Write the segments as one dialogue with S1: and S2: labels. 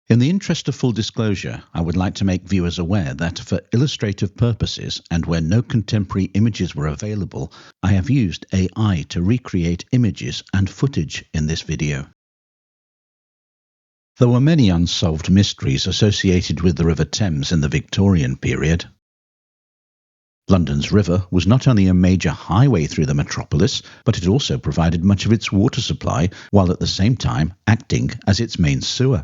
S1: In the interest of full disclosure, I would like to make viewers aware that for illustrative purposes and where no contemporary images were available, I have used AI to recreate images and footage in this video. There were many unsolved mysteries associated with the River Thames in the Victorian period. London's river was not only a major highway through the metropolis, but it also provided much of its water supply, while at the same time acting as its main sewer.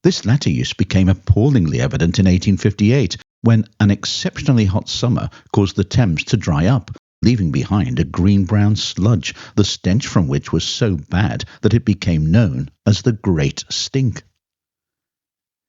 S1: This latter use became appallingly evident in 1858, when an exceptionally hot summer caused the Thames to dry up, leaving behind a green-brown sludge, the stench from which was so bad that it became known as the Great Stink.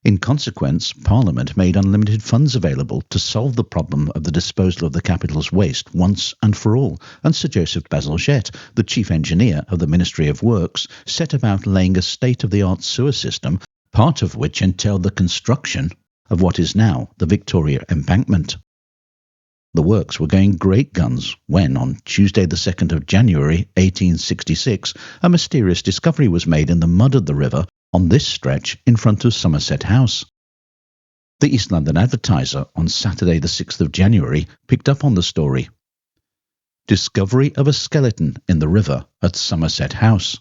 S1: In consequence, Parliament made unlimited funds available to solve the problem of the disposal of the capital's waste once and for all, and Sir Joseph Bazalgette, the chief engineer of the Ministry of Works, set about laying a state-of-the-art sewer system, part of which entailed the construction of what is now the Victoria Embankment. The works were going great guns when, on Tuesday the 2nd of January 1866, a mysterious discovery was made in the mud of the river on this stretch in front of Somerset House. The East London Advertiser on Saturday the 6th of January picked up on the story. Discovery of a skeleton in the river at Somerset House.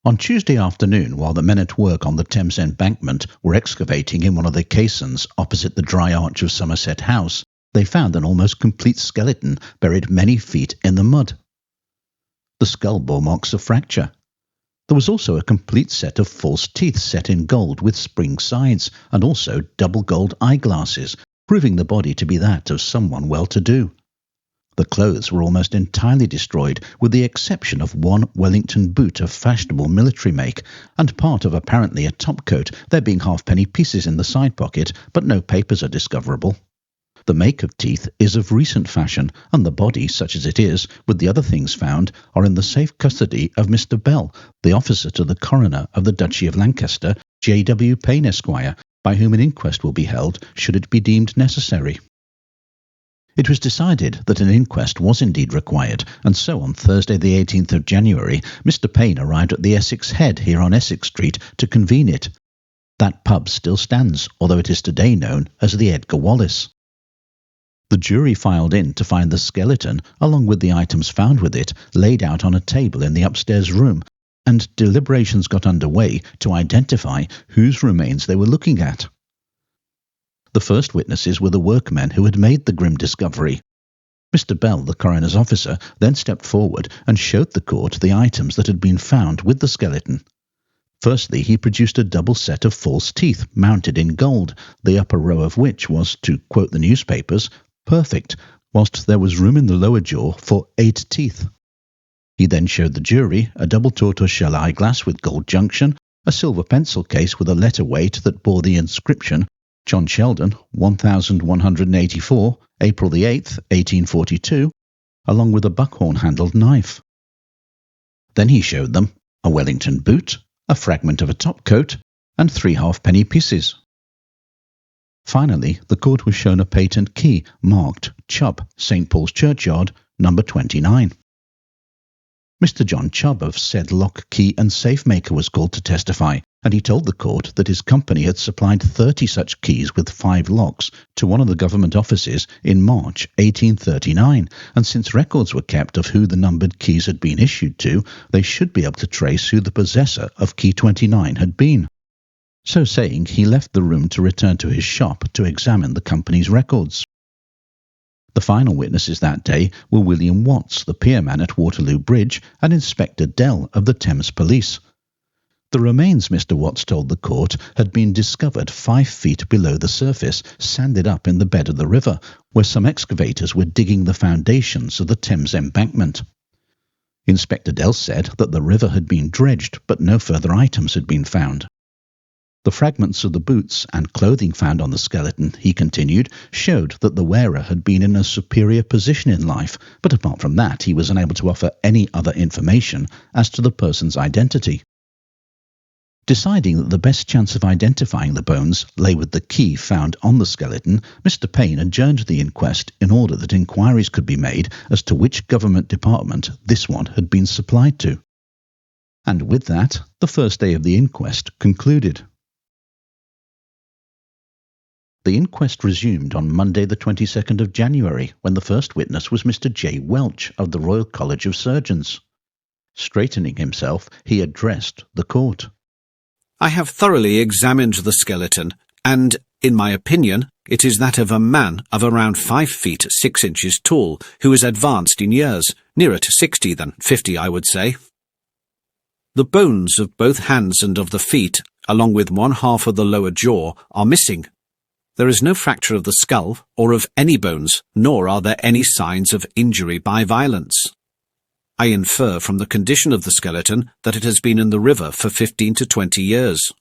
S1: On Tuesday afternoon, while the men at work on the Thames Embankment were excavating in one of the caissons opposite the dry arch of Somerset House, they found an almost complete skeleton buried many feet in the mud. The skull bore marks of fracture. There was also a complete set of false teeth set in gold with spring sides, and also double gold eyeglasses, proving the body to be that of someone well-to-do. The clothes were almost entirely destroyed, with the exception of one Wellington boot of fashionable military make, and part of apparently a topcoat, there being halfpenny pieces in the side pocket, but no papers are discoverable. The make of teeth is of recent fashion, and the body, such as it is, with the other things found, are in the safe custody of Mr. Bell, the officer to the Coroner of the Duchy of Lancaster, J.W. Payne, Esquire, by whom an inquest will be held, should it be deemed necessary. It was decided that an inquest was indeed required, and so on Thursday the 18th of January, Mr. Payne arrived at the Essex Head here on Essex Street to convene it. That pub still stands, although it is today known as the Edgar Wallace. The jury filed in to find the skeleton, along with the items found with it, laid out on a table in the upstairs room, and deliberations got underway to identify whose remains they were looking at. The first witnesses were the workmen who had made the grim discovery. Mr. Bell, the coroner's officer, then stepped forward and showed the court the items that had been found with the skeleton. Firstly, he produced a double set of false teeth mounted in gold, the upper row of which was, to quote the newspapers, perfect, whilst there was room in the lower jaw for 8 teeth. He then showed the jury a double tortoiseshell eyeglass with gold junction, a silver pencil case with a letter weight that bore the inscription John Sheldon, 1184, April the 8th, 1842, along with a buckhorn-handled knife. Then he showed them a Wellington boot, a fragment of a topcoat, and 3 halfpenny pieces. Finally, the court was shown a patent key marked Chubb, St. Paul's Churchyard, number 29. Mr. John Chubb of said lock, key and safe maker was called to testify, and he told the court that his company had supplied 30 such keys with 5 locks to one of the government offices in March 1839, and since records were kept of who the numbered keys had been issued to, they should be able to trace who the possessor of key 29 had been. So saying, he left the room to return to his shop to examine the company's records. The final witnesses that day were William Watts, the pierman at Waterloo Bridge, and Inspector Dell of the Thames Police. The remains, Mr. Watts told the court, had been discovered 5 feet below the surface, sanded up in the bed of the river, where some excavators were digging the foundations of the Thames Embankment. Inspector Dell said that the river had been dredged, but no further items had been found. The fragments of the boots and clothing found on the skeleton, he continued, showed that the wearer had been in a superior position in life, but apart from that he was unable to offer any other information as to the person's identity. Deciding that the best chance of identifying the bones lay with the key found on the skeleton, Mr. Payne adjourned the inquest in order that inquiries could be made as to which government department this one had been supplied to. And with that, the first day of the inquest concluded. The inquest resumed on Monday the 22nd of January, when the first witness was Mr. J. Welch of the Royal College of Surgeons. Straightening himself, he addressed the court.
S2: I have thoroughly examined the skeleton, and, in my opinion, it is that of a man of around 5 feet 6 inches tall, who is advanced in years, nearer to 60 than 50, I would say. The bones of both hands and of the feet, along with one half of the lower jaw, are missing. There is no fracture of the skull or of any bones, nor are there any signs of injury by violence. I infer from the condition of the skeleton that it has been in the river for 15 to 20 years.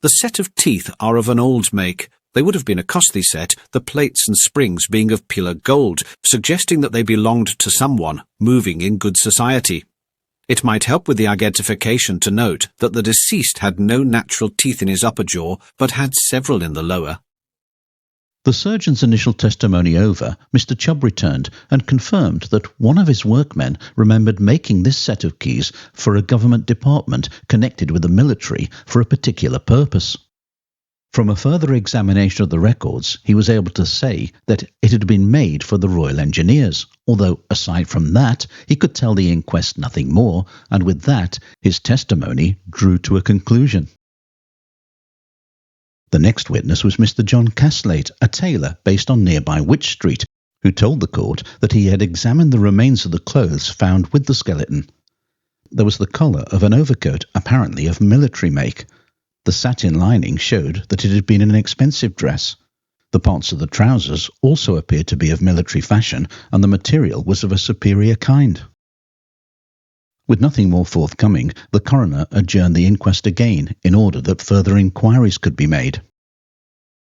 S2: The set of teeth are of an old make. They would have been a costly set, the plates and springs being of pure gold, suggesting that they belonged to someone moving in good society. It might help with the identification to note that the deceased had no natural teeth in his upper jaw, but had several in the lower.
S1: The surgeon's initial testimony over, Mr. Chubb returned and confirmed that one of his workmen remembered making this set of keys for a government department connected with the military for a particular purpose. From a further examination of the records, he was able to say that it had been made for the Royal Engineers, although aside from that, he could tell the inquest nothing more, and with that, his testimony drew to a conclusion. The next witness was Mr. John Caslate, a tailor based on nearby Wych Street, who told the court that he had examined the remains of the clothes found with the skeleton. There was the collar of an overcoat, apparently of military make. The satin lining showed that it had been an expensive dress. The parts of the trousers also appeared to be of military fashion, and the material was of a superior kind. With nothing more forthcoming, the coroner adjourned the inquest again in order that further inquiries could be made.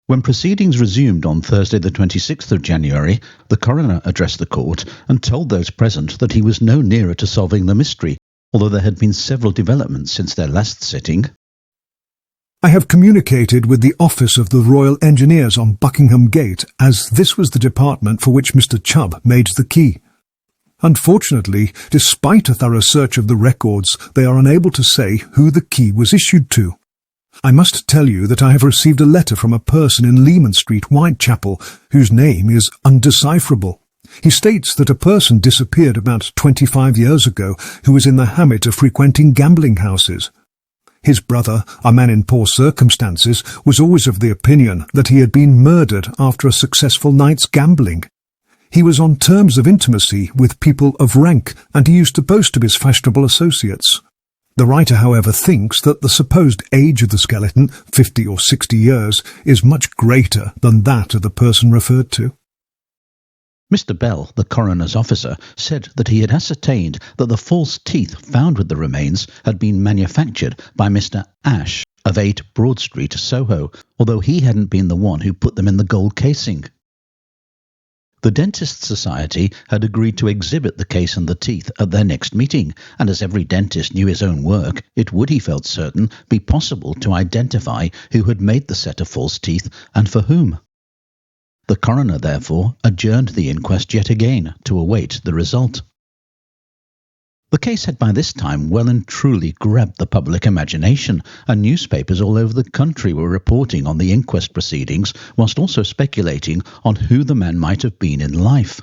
S1: When proceedings resumed on Thursday the 26th of January, the coroner addressed the court and told those present that he was no nearer to solving the mystery, although there had been several developments since their last sitting.
S3: I have communicated with the office of the Royal Engineers on Buckingham Gate, as this was the department for which Mr. Chubb made the key. Unfortunately, despite a thorough search of the records, they are unable to say who the key was issued to. I must tell you that I have received a letter from a person in Leman Street, Whitechapel, whose name is undecipherable. He states that a person disappeared about 25 years ago who was in the habit of frequenting gambling houses. His brother, a man in poor circumstances, was always of the opinion that he had been murdered after a successful night's gambling. He was on terms of intimacy with people of rank, and he used to boast of his fashionable associates. The writer, however, thinks that the supposed age of the skeleton, 50 or 60 years, is much greater than that of the person referred to.
S1: Mr. Bell, the coroner's officer, said that he had ascertained that the false teeth found with the remains had been manufactured by Mr. Ash of 8 Broad Street, Soho, although he hadn't been the one who put them in the gold casing. The Dentists' Society had agreed to exhibit the case and the teeth at their next meeting, and as every dentist knew his own work, it would, he felt certain, be possible to identify who had made the set of false teeth and for whom. The coroner, therefore, adjourned the inquest yet again to await the result. The case had by this time well and truly grabbed the public imagination, and newspapers all over the country were reporting on the inquest proceedings, whilst also speculating on who the man might have been in life.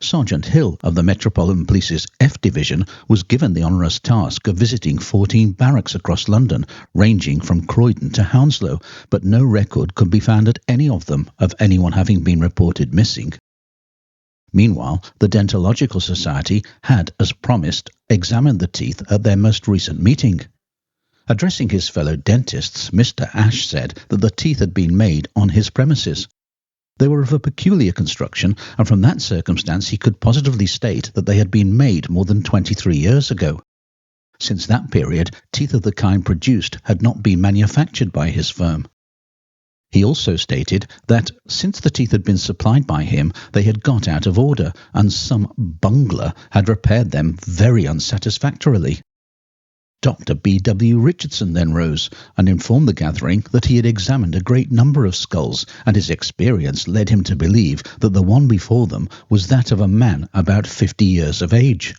S1: Sergeant Hill of the Metropolitan Police's F Division was given the onerous task of visiting 14 barracks across London, ranging from Croydon to Hounslow, but no record could be found at any of them of anyone having been reported missing. Meanwhile, the Dentological Society had, as promised, examined the teeth at their most recent meeting. Addressing his fellow dentists, Mr. Ash said that the teeth had been made on his premises. They were of a peculiar construction, and from that circumstance he could positively state that they had been made more than 23 years ago. Since that period, teeth of the kind produced had not been manufactured by his firm. He also stated that, since the teeth had been supplied by him, they had got out of order, and some bungler had repaired them very unsatisfactorily. Dr. B. W. Richardson then rose and informed the gathering that he had examined a great number of skulls, and his experience led him to believe that the one before them was that of a man about 50 years of age.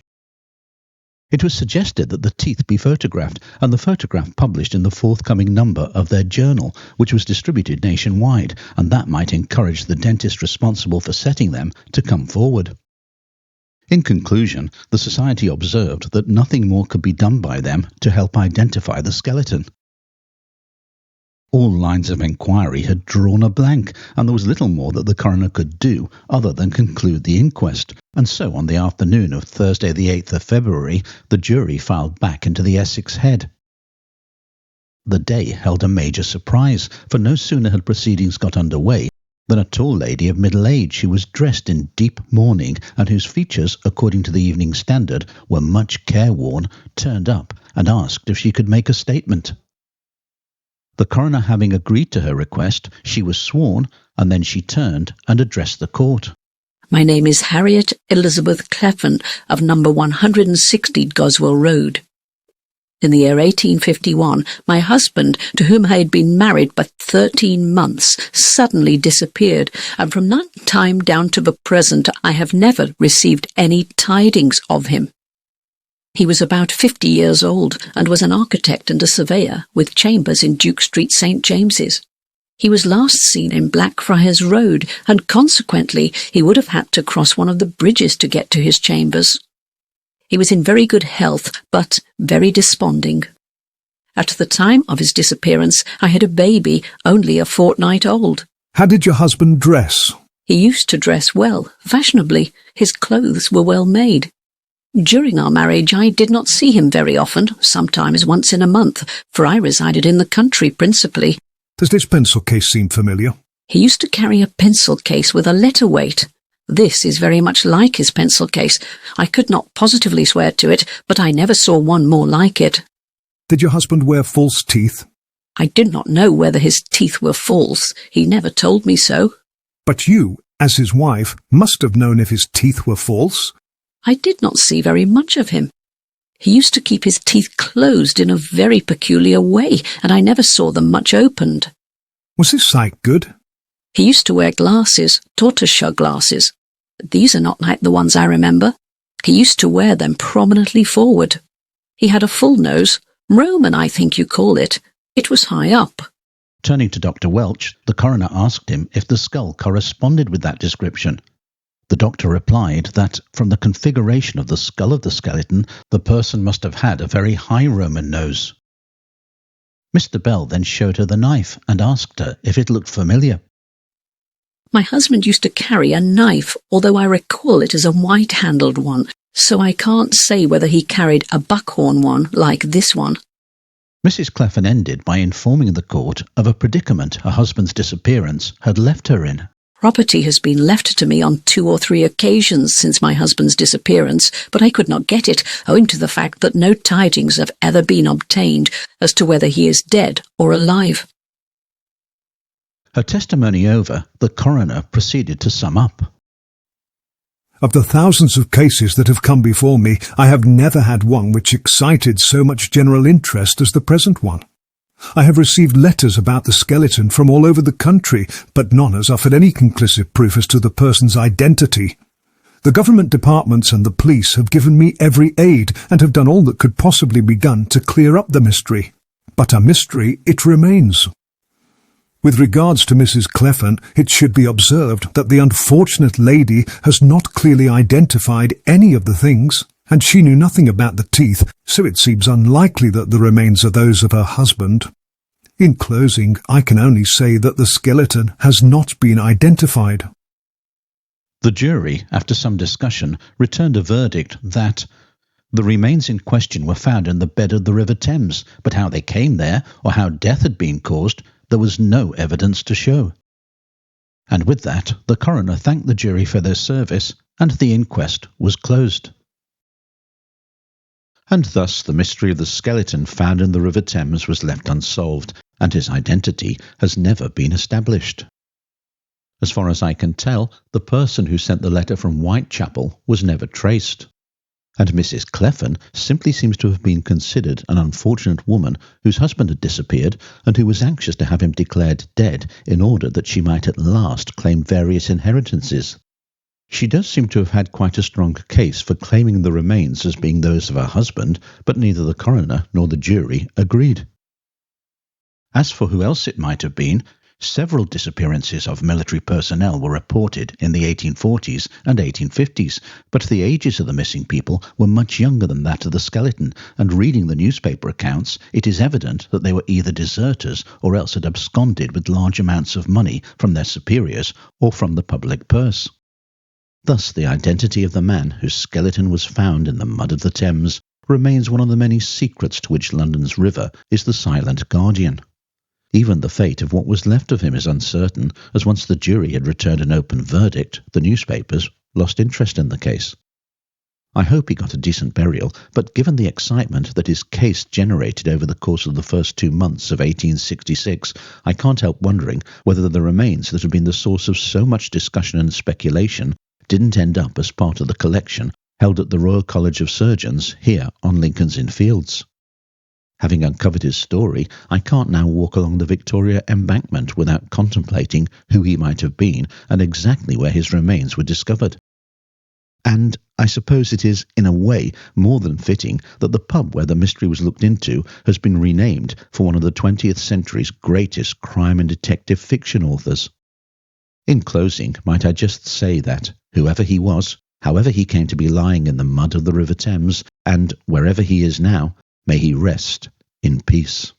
S1: It was suggested that the teeth be photographed, and the photograph published in the forthcoming number of their journal, which was distributed nationwide, and that might encourage the dentist responsible for setting them to come forward. In conclusion, the society observed that nothing more could be done by them to help identify the skeleton. All lines of enquiry had drawn a blank, and there was little more that the coroner could do other than conclude the inquest, and so on the afternoon of Thursday the 8th of February, the jury filed back into the Essex Head. The day held a major surprise, for no sooner had proceedings got under way than a tall lady of middle age who was dressed in deep mourning and whose features, according to the Evening Standard, were much careworn, turned up and asked if she could make a statement. The coroner having agreed to her request, she was sworn, and then she turned and addressed the court.
S4: My name is Harriet Elizabeth Cleffin of number 160 Goswell Road. In the year 1851, my husband, to whom I had been married but 13 months, suddenly disappeared, and from that time down to the present I have never received any tidings of him. He was about 50 years old and was an architect and a surveyor with chambers in Duke Street, St. James's. He was last seen in Blackfriars Road, and consequently he would have had to cross one of the bridges to get to his chambers. He was in very good health, but very desponding. At the time of his disappearance, I had a baby, only a fortnight old.
S3: How did your husband dress?
S4: He used to dress well, fashionably. His clothes were well made. During our marriage, I did not see him very often, sometimes once in a month, for I resided in the country principally.
S3: Does this pencil case seem familiar?
S4: He used to carry a pencil case with a letter weight. This is very much like his pencil case. I could not positively swear to it, but I never saw one more like it.
S3: Did your husband wear false teeth?
S4: I did not know whether his teeth were false. He never told me so.
S3: But you, as his wife, must have known if his teeth were false.
S4: I did not see very much of him. He used to keep his teeth closed in a very peculiar way, and I never saw them much opened.
S3: Was his sight good?
S4: He used to wear glasses, tortoiseshell glasses. These are not like the ones I remember. He used to wear them prominently forward. He had a full nose, Roman I think you call it. It was high up.
S1: Turning to Dr. Welch, the coroner asked him if the skull corresponded with that description. The doctor replied that, from the configuration of the skull of the skeleton, the person must have had a very high Roman nose. Mr. Bell then showed her the knife and asked her if it looked familiar.
S4: My husband used to carry a knife, although I recall it as a white-handled one, so I can't say whether he carried a buckhorn one like this one.
S1: Mrs. Cleffin ended by informing the court of a predicament her husband's disappearance had left her in.
S4: Property has been left to me on 2 or 3 occasions since my husband's disappearance, but I could not get it, owing to the fact that no tidings have ever been obtained as to whether he is dead or alive.
S1: Her testimony over, the coroner proceeded to sum up.
S3: Of the thousands of cases that have come before me, I have never had one which excited so much general interest as the present one. I have received letters about the skeleton from all over the country, but none has offered any conclusive proof as to the person's identity. The government departments and the police have given me every aid and have done all that could possibly be done to clear up the mystery. But a mystery it remains. With regards to Mrs. Cleffin, it should be observed that the unfortunate lady has not clearly identified any of the things, and she knew nothing about the teeth, so it seems unlikely that the remains are those of her husband. In closing, I can only say that the skeleton has not been identified.
S1: The jury, after some discussion, returned a verdict that the remains in question were found in the bed of the River Thames, but how they came there, or how death had been caused, there was no evidence to show. And with that, the coroner thanked the jury for their service, and the inquest was closed. And thus the mystery of the skeleton found in the River Thames was left unsolved, and his identity has never been established. As far as I can tell, the person who sent the letter from Whitechapel was never traced. And Mrs. Cleffin simply seems to have been considered an unfortunate woman whose husband had disappeared and who was anxious to have him declared dead in order that she might at last claim various inheritances. She does seem to have had quite a strong case for claiming the remains as being those of her husband, but neither the coroner nor the jury agreed. As for who else it might have been, several disappearances of military personnel were reported in the 1840s and 1850s, but the ages of the missing people were much younger than that of the skeleton, and reading the newspaper accounts, it is evident that they were either deserters or else had absconded with large amounts of money from their superiors or from the public purse. Thus, the identity of the man whose skeleton was found in the mud of the Thames remains one of the many secrets to which London's river is the silent guardian. Even the fate of what was left of him is uncertain, as once the jury had returned an open verdict, the newspapers lost interest in the case. I hope he got a decent burial, but given the excitement that his case generated over the course of the first 2 months of 1866, I can't help wondering whether the remains that had been the source of so much discussion and speculation didn't end up as part of the collection held at the Royal College of Surgeons here on Lincoln's Inn Fields. Having uncovered his story, I can't now walk along the Victoria Embankment without contemplating who he might have been and exactly where his remains were discovered. And I suppose it is, in a way, more than fitting that the pub where the mystery was looked into has been renamed for one of the 20th century's greatest crime and detective fiction authors. In closing, might I just say that, whoever he was, however he came to be lying in the mud of the River Thames, and wherever he is now, may he rest in peace.